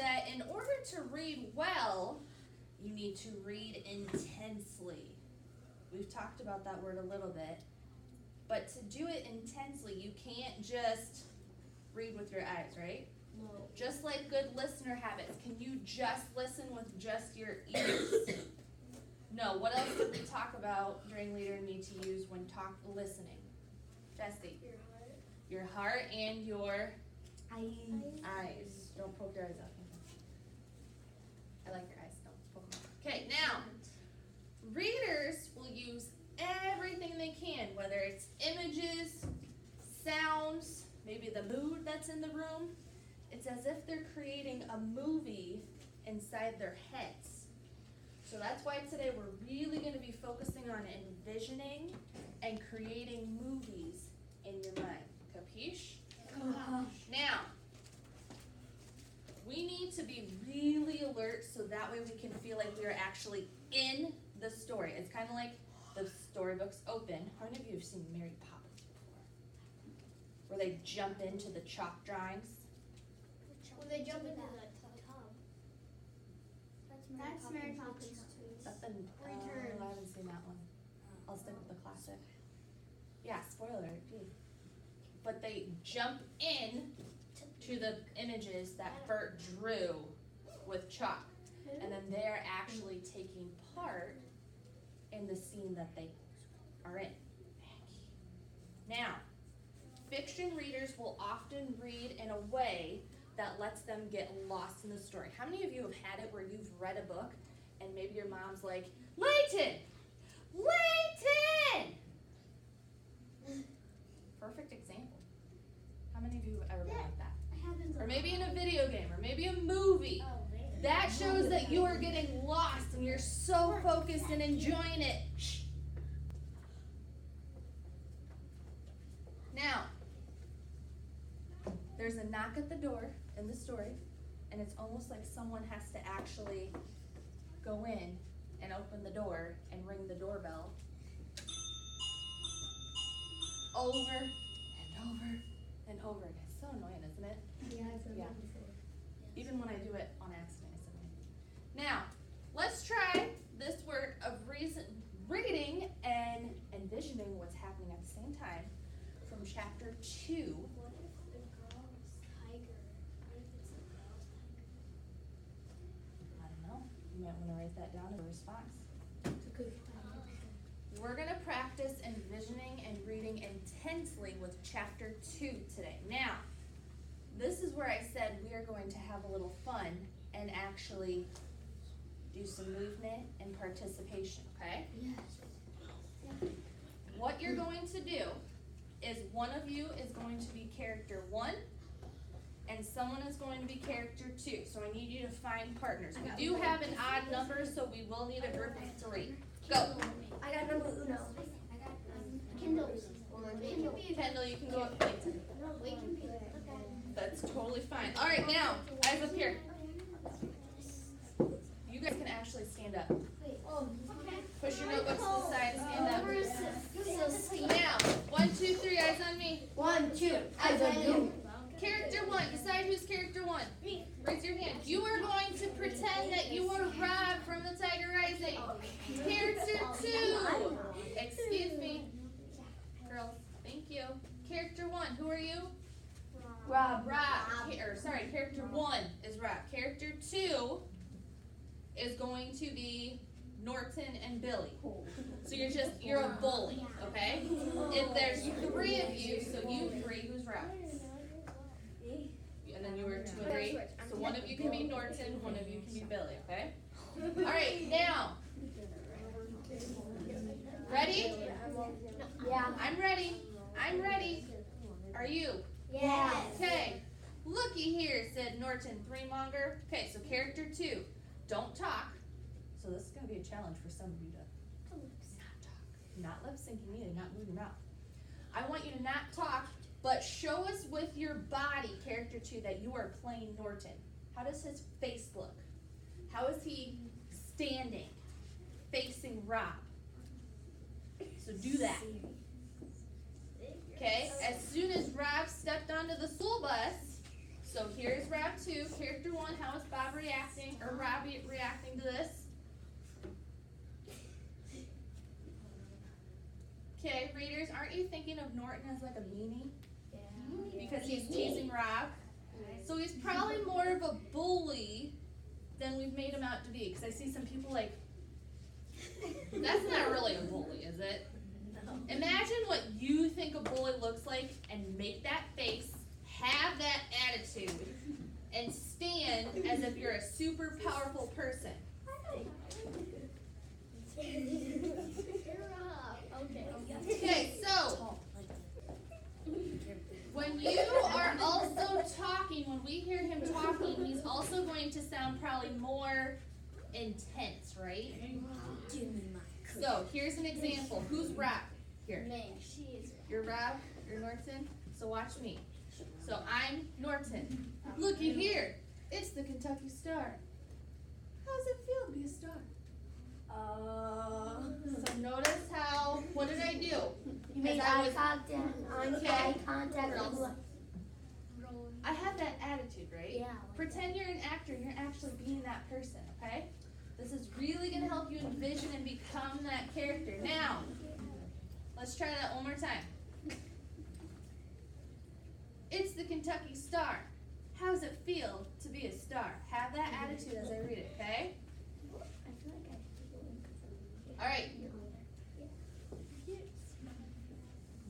that in order to read well, you need to read intensely. We've talked about that word a little bit. But to do it intensely, you can't just read with your eyes, right? No. Just like good listener habits. Can you just listen with just your ears? No. What else did we talk about during Leader and Me to use when listening? Jesse. Your heart. Your heart and your Eyes. Don't poke your eyes out. I like your eyes. Don't poke them out. Okay, now, readers will use everything they can, whether it's images, sounds, maybe the mood that's in the room. It's as if they're creating a movie inside their heads. So that's why today we're really going to be focusing on envisioning and creating movies in your mind. Capiche? Now, we need to be really alert so that way we can feel like we are actually in the story. It's kind of like the storybook's open. How many of you have seen Mary Poppins before? Where they jump into the chalk drawings? When they jump into the tub. That's Mary Poppins too. That's the, Return. I haven't seen that one. I'll stick with the classic. Yeah, spoiler alert, too. But they jump in to the images that Bert drew with chalk. And then they're actually taking part in the scene that they are in. Now, fiction readers will often read in a way that lets them get lost in the story. How many of you have had it where you've read a book and maybe your mom's like, Layton! Layton! Perfect example. How many of you have ever been like that? Or maybe in a video game, or maybe a movie. That shows that you are getting lost and you're so focused and enjoying it. Now, there's a knock at the door in the story, and it's almost like someone has to actually go in and open the door and ring the doorbell over and over and over again. So annoying, isn't it? Yeah. Even when I do it on accident, it's annoying. Now, let's try this work of reading and envisioning what's happening at the same time from chapter 2. What if the girl's tiger? What if it's a girl's tiger? I don't know. You might want to write that down as a response. It's a good plan. We're going to practice envisioning and reading intensely with chapter 2 today. Now, this is where I said we are going to have a little fun and actually do some movement and participation, okay? Yes. What you're going to do is one of you is going to be character 1 and someone is going to be character 2. So I need you to find partners. We do have an odd number, so we will need a group of 3. Go. I got number uno. I got Kindle. Kendall, you can go up Clayton. That's totally fine. All right, now, eyes up here. You guys can actually stand up. Push your notebooks to the side, stand up. Now, 1, 2, 3, eyes on me. 1, 2, eyes on you. Character 1, decide who's character 1. Raise your hand. You are going to pretend that you are Rob from the Tiger Rising. Character 2. Excuse me. Girls, thank you. Character 1, who are you? Rob. Character 1 is Rob. Character 2 is going to be Norton and Billy. So you're a bully, okay? If there's 3 of you, so you 3, who's Rob? And then you were 2 and 3. So one of you can be Norton, one of you can be Billy, okay? All right, now. Ready? Yeah. I'm ready. I'm ready. Are you? Yes. Okay. Looky here, said Norton Threemonger. Okay, so character 2. Don't talk. So this is going to be a challenge for some of you to not talk. Not lip syncing either, not moving your mouth. I want you to not talk, but show us with your body, character 2, that you are playing Norton. How does his face look? How is he standing, facing Rob? So do that. Okay, as soon as Rob stepped onto the school bus, so here's Rob 2, character 1, how his body thinking of Norton as like a meanie? Yeah. Because he's teasing Rob. So he's probably more of a bully than we've made him out to be. Because I see some people like, that's not really a bully, is it? No. Imagine what you think a bully looks like and make that face, have that attitude, and stand as if you're a super powerful person. Okay, so when you are also talking, when we hear him talking, he's also going to sound probably more intense, right? So here's an example. Who's Rob? Here. Me. She is. You're Rob, you're Norton, so watch me. So I'm Norton. Looky here, it's the Kentucky Star. How does it feel to be a star? So notice how, what did I do? You made As I eye was- contact. Okay. Eye contact. Girls. I have that attitude, right? Yeah. Pretend you're an actor and you're actually being that person, okay? This is really going to help you envision and become that character. Now, let's try that one more time. It's the Kentucky Star. How does it feel to be a star? Have that attitude as I read it, okay? All right.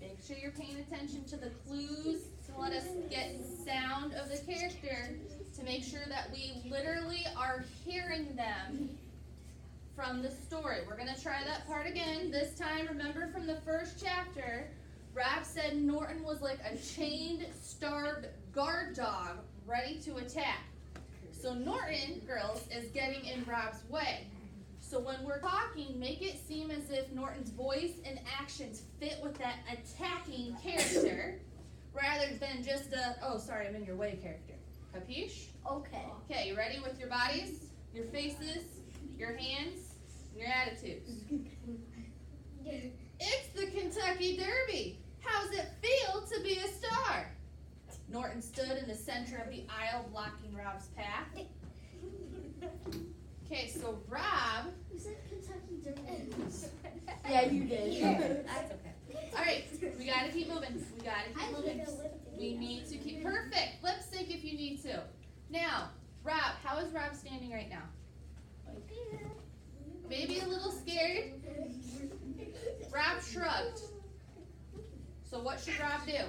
Make sure you're paying attention to the clues to let us get sound of the character to make sure that we literally are hearing them from the story. We're going to try that part again. This time, remember from the first chapter, Rob said Norton was like a chained, starved guard dog ready to attack. So Norton, girls, is getting in Rob's way. So when we're talking, make it seem as if Norton's voice and actions fit with that attacking character rather than just a, oh, sorry, I'm in your way character. Capiche? Okay. Okay, you ready with your bodies, your faces, your hands, and your attitudes? It's the Kentucky Derby. How's it feel to be a star? Norton stood in the center of the aisle blocking Rob's path. Okay, so Rob. You said Kentucky Derby. Yeah, you did. That's okay. All right, we gotta keep moving. We gotta keep moving. We need to keep perfect. Lip sync if you need to. Now, Rob, how is Rob standing right now? Maybe a little scared. Rob shrugged. So what should Rob do?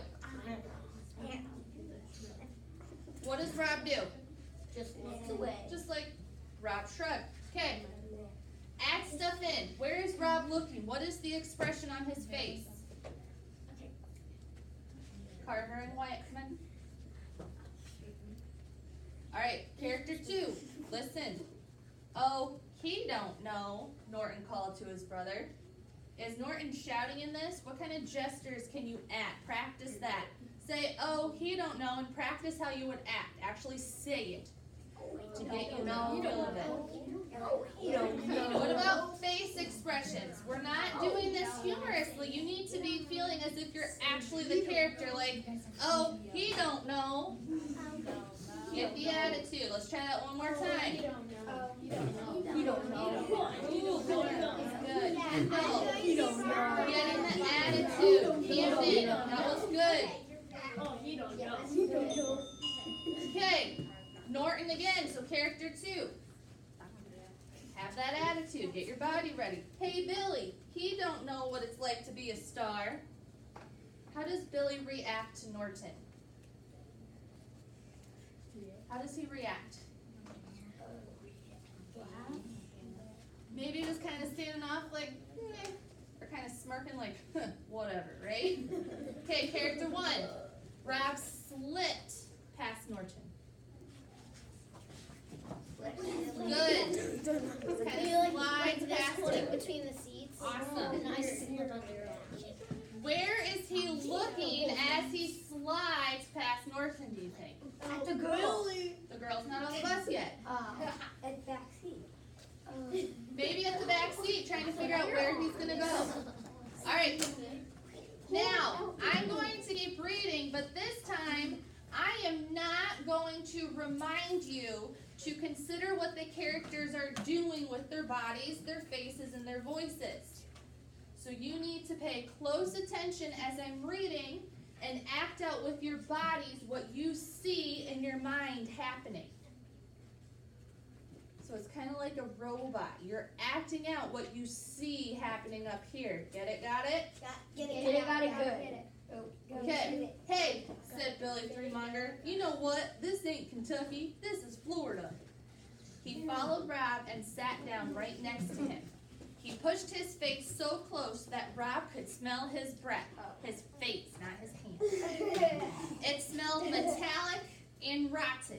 What does Rob do? Just looked away. Just like Rob shrugged. Okay. Add stuff in. Where is Rob looking? What is the expression on his face? Carver and Wyatt, come in. All right, character 2. Listen. Oh, he don't know, Norton called to his brother. Is Norton shouting in this? What kind of gestures can you add? Practice that. Say, oh, he don't know, and practice how you would act. Actually say it to get you know feel of it. What about face expressions? We're not doing this humorously. You need to be feeling as if you're actually the character, like, oh, he don't know. Get the attitude. Let's try that one more time. You don't know. Good. You don't know. Getting the attitude. Camden, that was good. Okay, Norton again, so character 2. Have that attitude, get your body ready. Hey Billy, he don't know what it's like to be a star. How does Billy react to Norton? How does he react? Maybe just kind of standing off like, eh, or kind of smirking like, huh, whatever, right? Okay, character 1. Rob slipped past Norton. Good. Kind of slides past him. Between the seats. Awesome. And I slid under it. Where is he looking as he slides past Norton, do you think? At the girl. The girl's not on the bus yet. At the back seat. Maybe at the back seat, trying to figure out where he's going to go. All right. Now, I'm going to keep reading, but this time, I am not going to remind you to consider what the characters are doing with their bodies, their faces, and their voices. So you need to pay close attention as I'm reading and act out with your bodies what you see in your mind happening. So it's kind of like a robot. You're acting out what you see happening up here. Get it? Got it? Get it, got it good. Get it. Okay. Hey, said Billy Threemonger. You know what? This ain't Kentucky. This is Florida. He followed Rob and sat down right next to him. He pushed his face so close that Rob could smell his breath. His face, not his hand. It smelled metallic and rotten.